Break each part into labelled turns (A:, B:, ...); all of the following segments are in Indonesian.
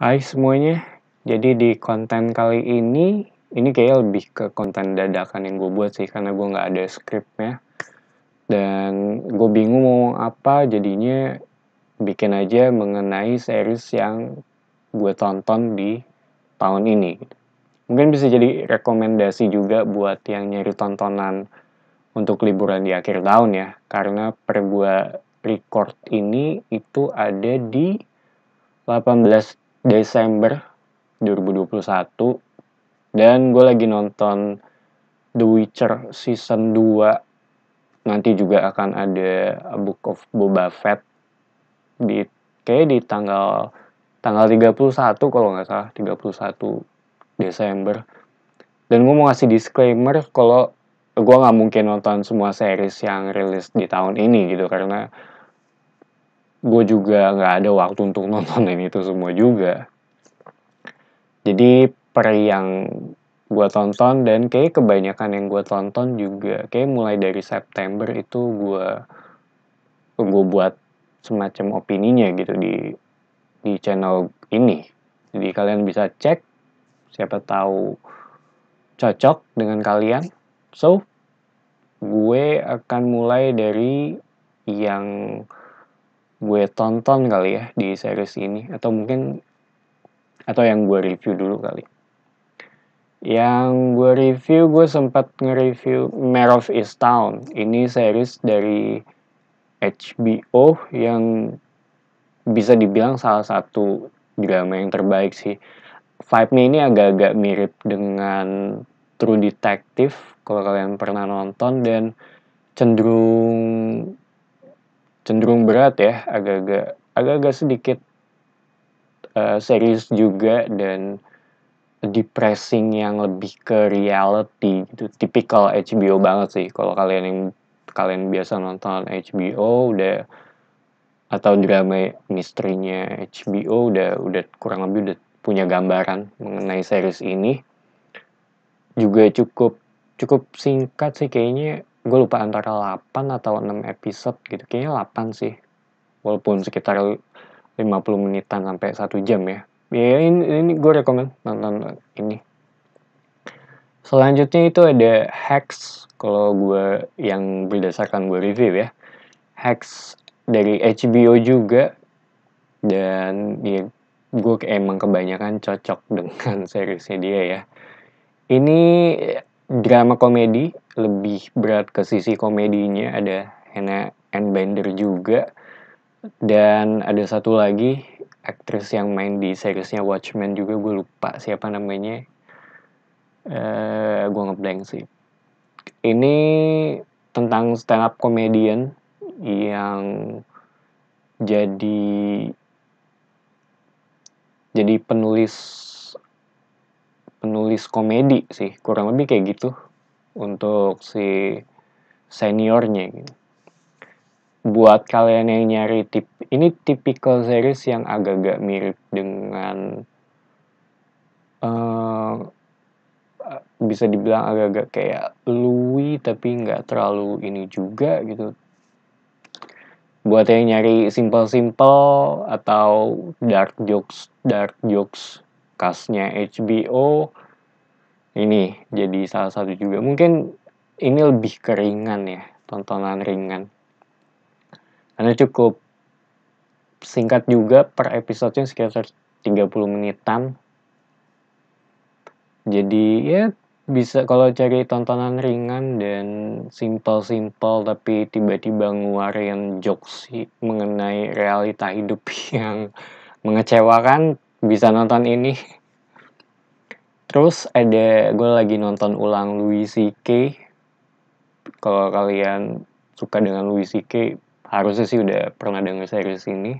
A: Hai semuanya, jadi di konten kali ini kayaknya lebih ke konten dadakan yang gue buat sih, karena gue nggak ada skripnya. Dan gue bingung mau ngomong apa, jadinya bikin aja mengenai series yang gue tonton di tahun ini. Mungkin bisa jadi rekomendasi juga buat yang nyari tontonan untuk liburan di akhir tahun ya. Karena per gue record ini itu ada di 18 Desember 2021 dan gue lagi nonton The Witcher season 2. Nanti juga akan ada Book of Boba Fett di kayak di tanggal 31 kalau nggak salah, 31 Desember. Dan gue mau ngasih disclaimer kalau gue nggak mungkin nonton semua series yang rilis di tahun ini gitu, karena gue juga nggak ada waktu untuk nontonin itu semua juga. Jadi per yang gue tonton, dan kayak kebanyakan yang gue tonton juga kayak mulai dari September itu gue buat semacam opininya gitu di channel ini. Jadi kalian bisa cek, siapa tahu cocok dengan kalian. So, gue akan mulai dari yang gue tonton kali ya di series ini, atau yang gue review dulu kali. Yang gue review, gue sempat nge-review Mare of Easttown. Ini series dari HBO yang bisa dibilang salah satu drama yang terbaik sih. Vibe-nya ini agak-agak mirip dengan True Detective kalau kalian pernah nonton, dan cenderung berat ya, agak-agak sedikit serius juga, dan depressing yang lebih ke reality gitu. Tipikal HBO banget sih. Kalau kalian biasa nonton HBO atau drama misterinya HBO udah kurang lebih udah punya gambaran mengenai series ini. Juga cukup singkat sih kayaknya. Gue lupa antara 8 atau 6 episode gitu. Kayaknya 8 sih. Walaupun sekitar 50 menitan sampai 1 jam ya. Ya ini gue rekomen nonton ini. Selanjutnya itu ada Hacks, kalau gue yang berdasarkan gue review ya. Hacks dari HBO juga, dan ya gue emang kebanyakan cocok dengan seriesnya dia ya. Ini drama komedi, lebih berat ke sisi komedinya, ada Hannah Ann Bender juga. Dan ada satu lagi aktris yang main di seriesnya Watchmen juga, gue lupa siapa namanya. Gue ngeblank sih. Ini tentang stand up comedian yang jadi penulis komedi sih, kurang lebih kayak gitu untuk si seniornya gitu. Buat kalian yang nyari ini tipikal series yang agak-agak mirip dengan bisa dibilang agak-agak kayak Louis, tapi nggak terlalu ini juga gitu. Buat yang nyari simple-simple atau dark jokes khasnya HBO, ini jadi salah satu juga. Mungkin ini lebih keringan ya, tontonan ringan. Karena cukup singkat juga, per episodenya sekitar 30 menitan. Jadi ya bisa kalau cari tontonan ringan dan simple tapi tiba-tiba ngeluarin jokes mengenai realita hidup yang mengecewakan, bisa nonton ini. Terus gue lagi nonton ulang Louis C.K. Kalau kalian suka dengan Louis C.K, harusnya sih udah pernah denger series ini.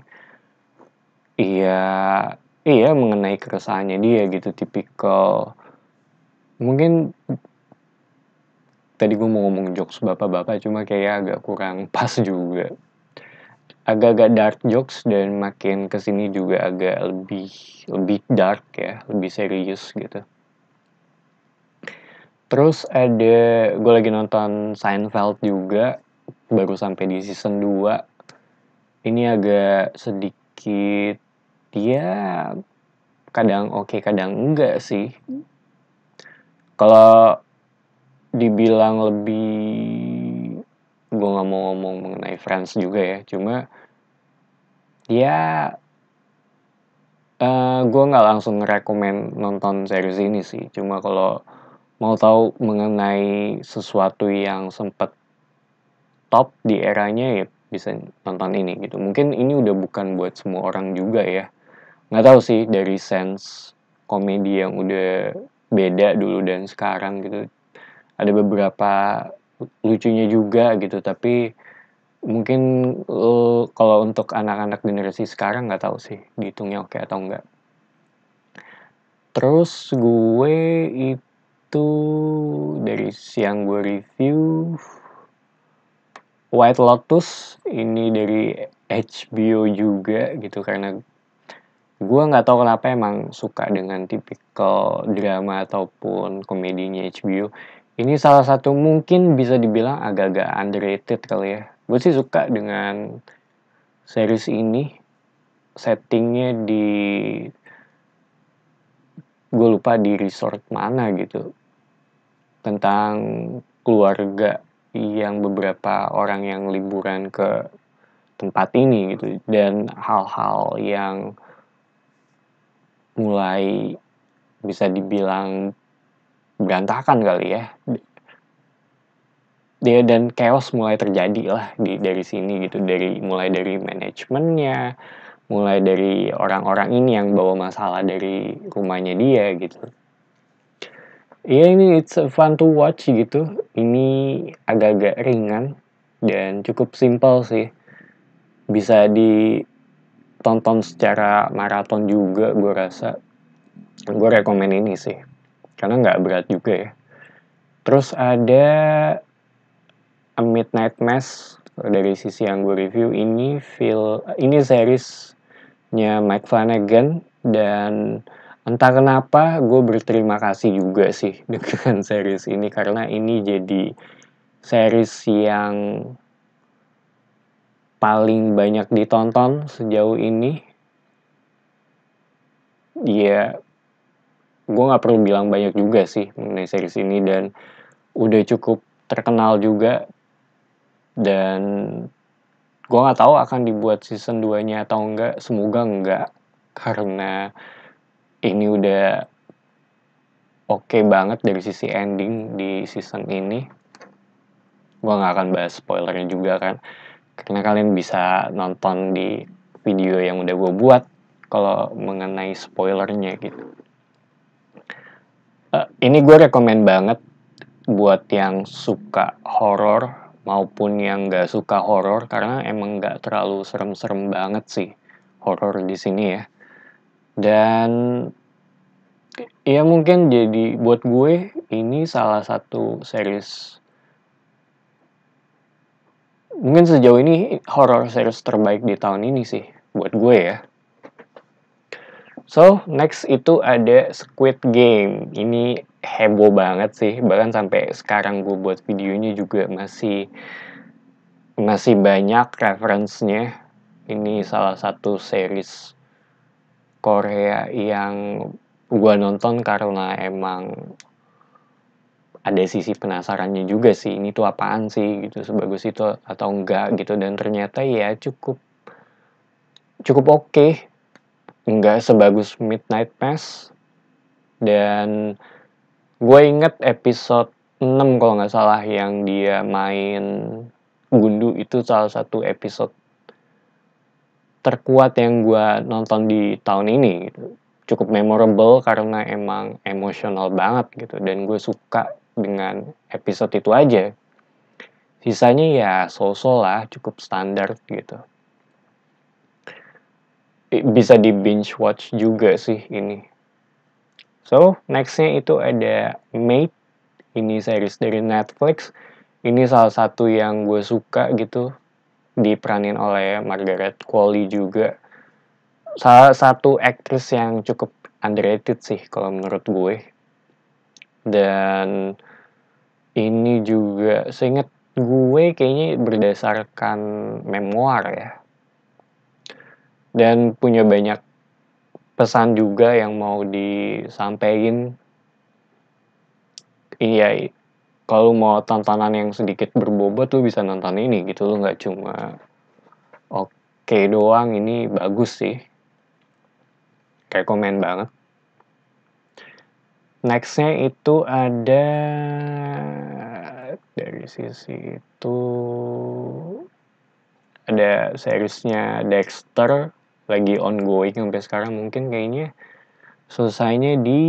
A: Iya mengenai keresahannya dia gitu, tipikal. Mungkin tadi gue mau ngomong jokes bapak-bapak, cuma kayak agak kurang pas juga. Agak-agak dark jokes, dan makin kesini juga agak lebih dark ya, lebih serius gitu. Terus gue lagi nonton Seinfeld juga, baru sampai di season 2. Ini agak sedikit, ya kadang oke, kadang enggak sih. Kalau dibilang lebih, gue nggak mau ngomong mengenai Friends juga ya, cuma ya gue nggak langsung rekomen nonton series ini sih. Cuma kalau mau tahu mengenai sesuatu yang sempet top di eranya ya bisa nonton ini gitu. Mungkin ini udah bukan buat semua orang juga ya. Nggak tahu sih dari sense komedi yang udah beda dulu dan sekarang gitu. Ada beberapa lucunya juga gitu, tapi mungkin kalau untuk anak-anak generasi sekarang nggak tahu sih dihitungnya oke atau enggak. Terus gue itu dari siang gue review White Lotus, ini dari HBO juga gitu, karena gue nggak tahu kenapa emang suka dengan tipikal drama ataupun komedinya HBO. Ini salah satu mungkin bisa dibilang agak-agak underrated kali ya. Gue sih suka dengan series ini. Settingnya di, gue lupa di resort mana gitu. Tentang keluarga yang beberapa orang yang liburan ke tempat ini gitu. Dan hal-hal yang mulai bisa dibilang berantakan kali ya. Dia dan chaos mulai terjadi lah dari sini gitu, mulai dari manajemennya, mulai dari orang-orang ini yang bawa masalah dari rumahnya dia gitu. Iya, ini it's fun to watch gitu. Ini agak-agak ringan dan cukup simple sih. Bisa ditonton secara maraton juga gue rasa. Gue rekomen ini sih. Karena nggak berat juga ya. Terus ada A Midnight Mass dari sisi yang gue review ini seriesnya Mike Flanagan, dan entah kenapa gue berterima kasih juga sih dengan series ini karena ini jadi series yang paling banyak ditonton sejauh ini. Ya, gue nggak perlu bilang banyak juga sih mengenai series ini, dan udah cukup terkenal juga. Dan gue nggak tahu akan dibuat season 2-nya atau enggak. Semoga enggak, karena ini udah oke banget dari sisi ending di season ini. Gue nggak akan bahas spoilernya juga kan, karena kalian bisa nonton di video yang udah gue buat kalau mengenai spoilernya gitu. Ini gue rekomen banget buat yang suka horor maupun yang nggak suka horor, karena emang nggak terlalu serem-serem banget sih horor di sini ya. Dan ya mungkin jadi buat gue ini salah satu series, mungkin sejauh ini horror series terbaik di tahun ini sih buat gue ya. So, next itu ada Squid Game. Ini heboh banget sih, bahkan sampai sekarang gue buat videonya juga masih banyak referensinya. Ini salah satu series Korea yang gue nonton karena emang ada sisi penasarannya juga sih, ini tuh apaan sih gitu, sebagus itu atau enggak gitu. Dan ternyata ya cukup oke. Enggak sebagus Midnight Mass, dan gue inget episode 6 kalau nggak salah yang dia main gundu, itu salah satu episode terkuat yang gue nonton di tahun ini gitu. Cukup memorable karena emang emosional banget gitu, dan gue suka dengan episode itu aja. Sisanya ya so-so lah, cukup standar gitu. Bisa di binge watch juga sih ini. So, nextnya itu ada Maid. Ini series dari Netflix. Ini salah satu yang gue suka gitu. Diperanin oleh Margaret Qualley juga. Salah satu aktris yang cukup underrated sih kalau menurut gue. Dan ini juga seingat gue kayaknya berdasarkan memoir ya. Dan punya banyak pesan juga yang mau disampaikan. Iya, kalau mau tontonan yang sedikit berbobot lu bisa nonton ini gitu, lu nggak cuma oke doang. Ini bagus sih, rekomen banget. Nextnya itu ada dari sisi itu ada seriesnya Dexter, lagi ongoing sampai sekarang, mungkin kayaknya selesainya di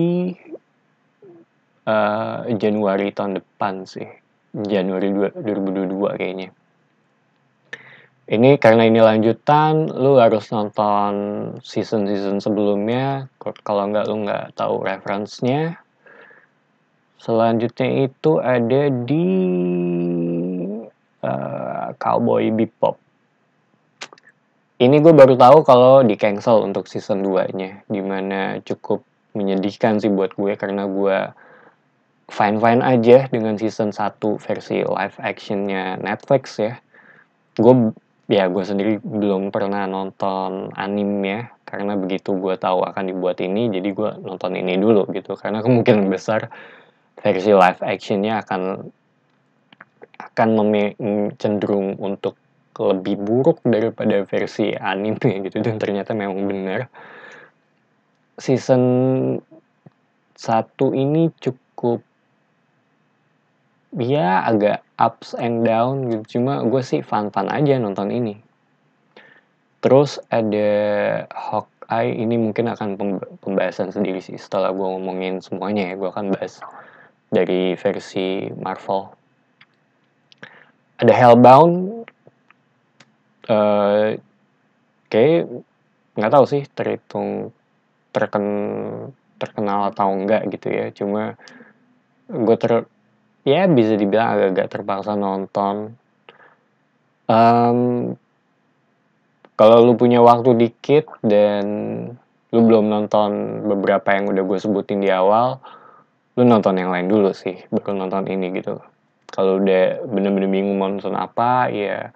A: Januari tahun depan sih, Januari 2022 kayaknya. Ini karena ini lanjutan, lu harus nonton season-season sebelumnya, kalau nggak lu nggak tahu reference-nya. Selanjutnya itu ada di Cowboy Bebop. Ini gue baru tahu kalau di cancel untuk season 2-nya, dimana cukup menyedihkan sih buat gue, karena gue fine-fine aja dengan season 1 versi live actionnya Netflix ya. Gue sendiri belum pernah nonton animenya, karena begitu gue tahu akan dibuat ini, jadi gue nonton ini dulu gitu, karena kemungkinan besar versi live actionnya akan cenderung untuk lebih buruk daripada versi anime gitu, dan ternyata memang benar. Season 1 ini cukup ya agak ups and down gitu, cuma gue sih fun-fun aja nonton ini. Terus ada Hawkeye, ini mungkin akan pembahasan sendiri sih setelah gue ngomongin semuanya ya, gue akan bahas dari versi Marvel. Ada Hellbound, kayak nggak tahu sih terhitung terkenal atau enggak gitu ya, cuma gue ya bisa dibilang agak-agak terpaksa nonton. Kalau lu punya waktu dikit dan lu belum nonton beberapa yang udah gue sebutin di awal, lu nonton yang lain dulu sih, baru nonton ini gitu. Kalau udah bener-bener bingung mau nonton apa, ya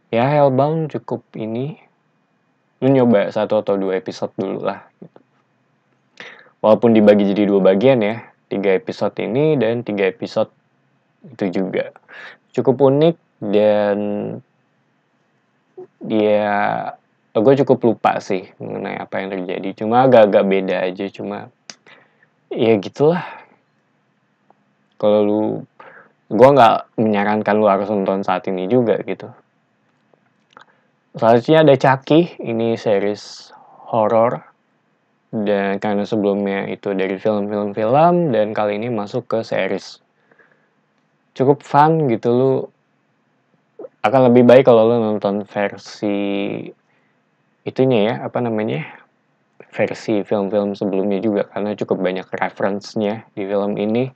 A: Hellbound cukup ini, lu nyoba 1 atau 2 episode dulu lah gitu. Walaupun dibagi jadi 2 bagian ya, 3 episode ini dan 3 episode itu juga. Cukup unik dan ya gue cukup lupa sih mengenai apa yang terjadi, cuma agak-agak beda aja, cuma ya gitulah. Kalau gue nggak menyarankan lu harus nonton saat ini juga gitu. Selanjutnya ada Chucky, ini series horror, dan karena sebelumnya itu dari film-film, dan kali ini masuk ke series. Cukup fun gitu, lu akan lebih baik kalau lu nonton versi itunya ya, versi film-film sebelumnya juga, karena cukup banyak reference-nya di film ini.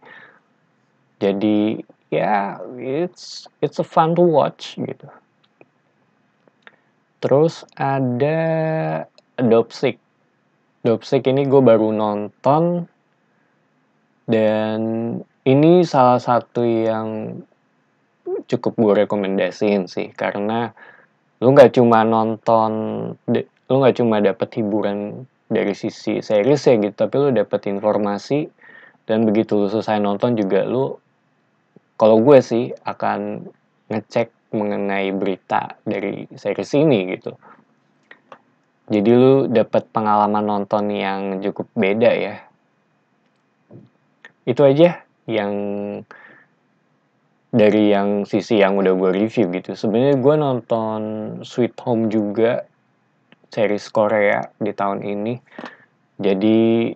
A: Jadi ya it's a fun to watch gitu. Terus ada Dopesick. Dopesick ini gue baru nonton, dan ini salah satu yang cukup gue rekomendasiin sih, karena lu nggak cuma dapet hiburan dari sisi series ya gitu, tapi lu dapet informasi, dan begitu lu selesai nonton juga lu, kalau gue sih akan ngecek mengenai berita dari series ini gitu. Jadi lu dapet pengalaman nonton yang cukup beda ya. Itu aja yang dari yang sisi yang udah gue review gitu. Sebenarnya gue nonton Sweet Home juga, series Korea di tahun ini. Jadi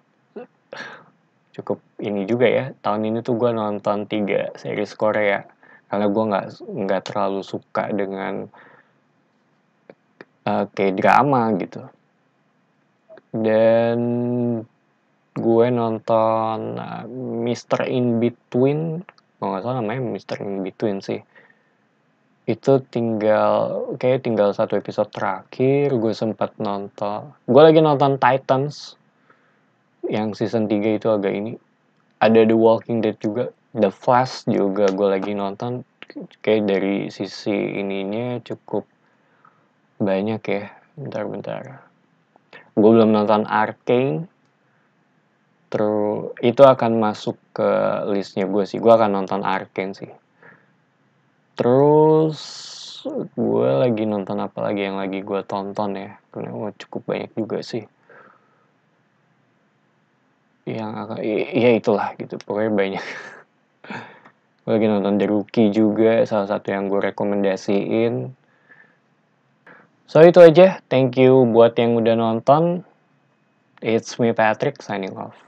A: cukup ini juga ya, tahun ini tuh gue nonton 3 series Korea, karena gue nggak terlalu suka dengan kayak drama gitu. Dan gue nonton Mr. In Between, kalau nggak salah namanya Mr. In Between sih. Itu tinggal 1 episode terakhir gue sempat nonton. Gue lagi nonton Titans yang season 3 itu agak ini. Ada The Walking Dead juga, The Flash juga gue lagi nonton. Kayak dari sisi ininya cukup banyak ya. Bentar. gue belum nonton Arcane. Terus itu akan masuk ke listnya gue sih. Gue akan nonton Arcane sih. Terus gue lagi nonton apa lagi yang lagi gue tonton ya? Karena cukup banyak juga sih. Ya itulah gitu. Pokoknya banyak. Gue lagi nonton The Rookie juga, salah satu yang gue rekomendasiin. So itu aja. Thank you buat yang udah nonton. It's me Patrick signing off.